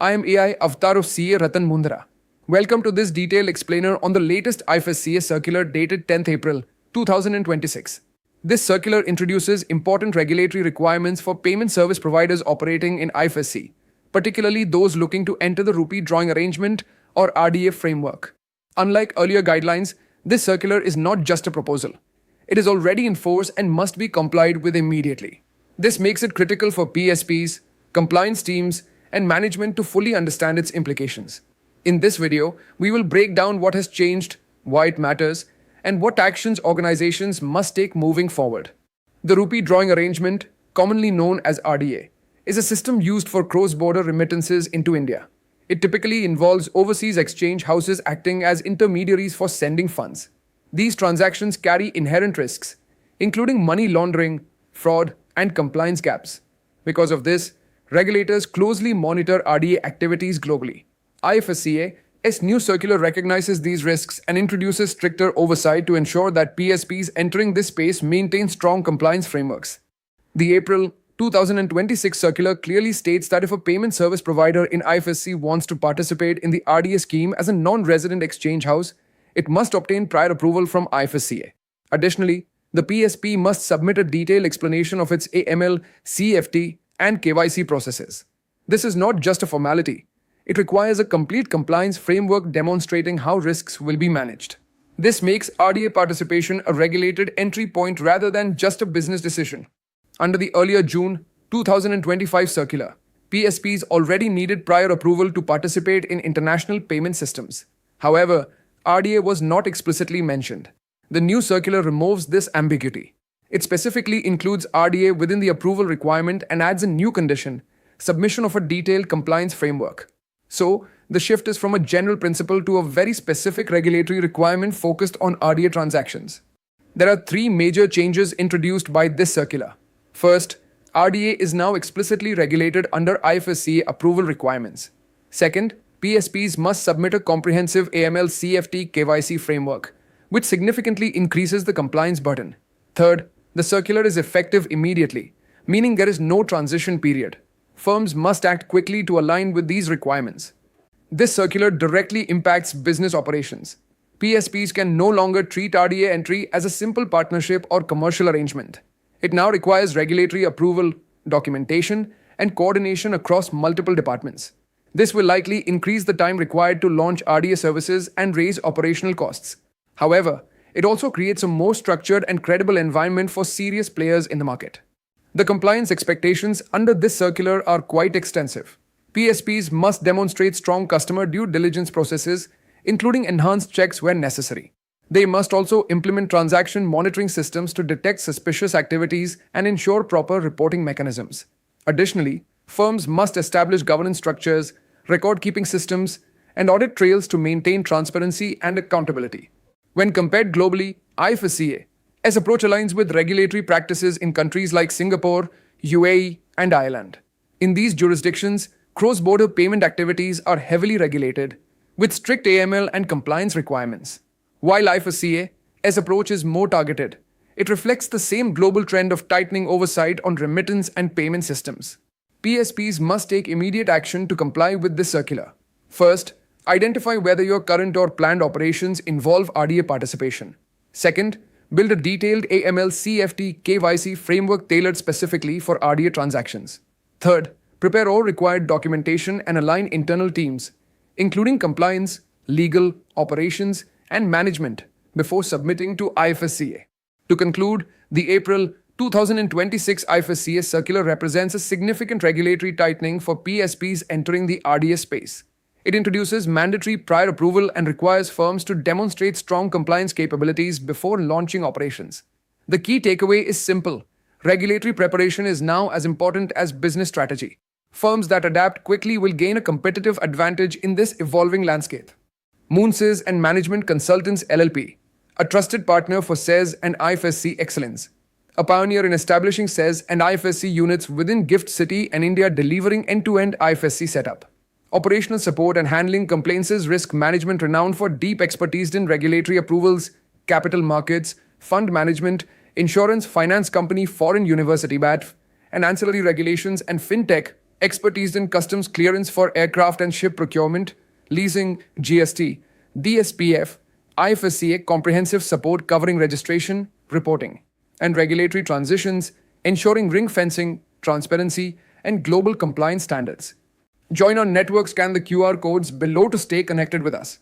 I am AI Avatar of CA Ratan Mundra. Welcome to this detailed explainer on the latest IFSCA Circular dated 10th April 2026. This circular introduces important regulatory requirements for payment service providers operating in IFSC, particularly those looking to enter the Rupee Drawing Arrangement or RDA framework. Unlike earlier guidelines, this circular is not just a proposal. It is already in force and must be complied with immediately. This makes it critical for PSPs, compliance teams, and management to fully understand its implications. In this video, we will break down what has changed, why it matters, and what actions organizations must take moving forward. The Rupee Drawing Arrangement, commonly known as RDA, is a system used for cross-border remittances into India. It typically involves overseas exchange houses acting as intermediaries for sending funds. These transactions carry inherent risks, including money laundering, fraud, and compliance gaps. Because of this, regulators closely monitor RDA activities globally. IFSCA's new circular recognizes these risks and introduces stricter oversight to ensure that PSPs entering this space maintain strong compliance frameworks. The April 2026 circular clearly states that if a payment service provider in IFSC wants to participate in the RDA scheme as a non-resident exchange house, it must obtain prior approval from IFSCA. Additionally, the PSP must submit a detailed explanation of its AML, CFT, and KYC processes. This is not just a formality. It requires a complete compliance framework demonstrating how risks will be managed. This makes RDA participation a regulated entry point rather than just a business decision. Under the earlier June 2025 circular, PSPs already needed prior approval to participate in international payment systems. However, RDA was not explicitly mentioned. The new circular removes this ambiguity. It specifically includes RDA within the approval requirement and adds a new condition, submission of a detailed compliance framework. So, the shift is from a general principle to a very specific regulatory requirement focused on RDA transactions. There are three major changes introduced by this circular. First, RDA is now explicitly regulated under IFSCA approval requirements. Second, PSPs must submit a comprehensive AML CFT KYC framework, which significantly increases the compliance burden. Third, the circular is effective immediately, meaning there is no transition period. Firms must act quickly to align with these requirements. This circular directly impacts business operations. PSPs can no longer treat RDA entry as a simple partnership or commercial arrangement. It now requires regulatory approval, documentation, and coordination across multiple departments. This will likely increase the time required to launch RDA services and raise operational costs. However, it also creates a more structured and credible environment for serious players in the market. The compliance expectations under this circular are quite extensive. PSPs must demonstrate strong customer due diligence processes, including enhanced checks where necessary. They must also implement transaction monitoring systems to detect suspicious activities and ensure proper reporting mechanisms. Additionally, firms must establish governance structures, record-keeping systems, and audit trails to maintain transparency and accountability. When compared globally, IFSCA's approach aligns with regulatory practices in countries like Singapore, UAE, and Ireland. In these jurisdictions, cross-border payment activities are heavily regulated, with strict AML and compliance requirements. While IFSCA's approach is more targeted, it reflects the same global trend of tightening oversight on remittance and payment systems. PSPs must take immediate action to comply with this circular. First, identify whether your current or planned operations involve RDA participation. Second, build a detailed AML CFT KYC framework tailored specifically for RDA transactions. Third, prepare all required documentation and align internal teams, including compliance, legal, operations, and management, before submitting to IFSCA. To conclude, the April 2026 IFSCA circular represents a significant regulatory tightening for PSPs entering the RDA space. It introduces mandatory prior approval and requires firms to demonstrate strong compliance capabilities before launching operations. The key takeaway is simple. Regulatory preparation is now as important as business strategy. Firms that adapt quickly will gain a competitive advantage in this evolving landscape. Moonsys and Management Consultants LLP, a trusted partner for SEZ and IFSC excellence. A pioneer in establishing SEZ and IFSC units within GIFT City and India, delivering end-to-end IFSC setup. Operational support and handling complaints, risk management renowned for deep expertise in regulatory approvals, capital markets, fund management, insurance, finance company, foreign university BATF, and ancillary regulations and fintech, expertise in customs clearance for aircraft and ship procurement, leasing, GST, DSPF, IFSCA comprehensive support covering registration, reporting, and regulatory transitions, ensuring ring fencing, transparency, and global compliance standards. Join our network, scan the QR codes below to stay connected with us.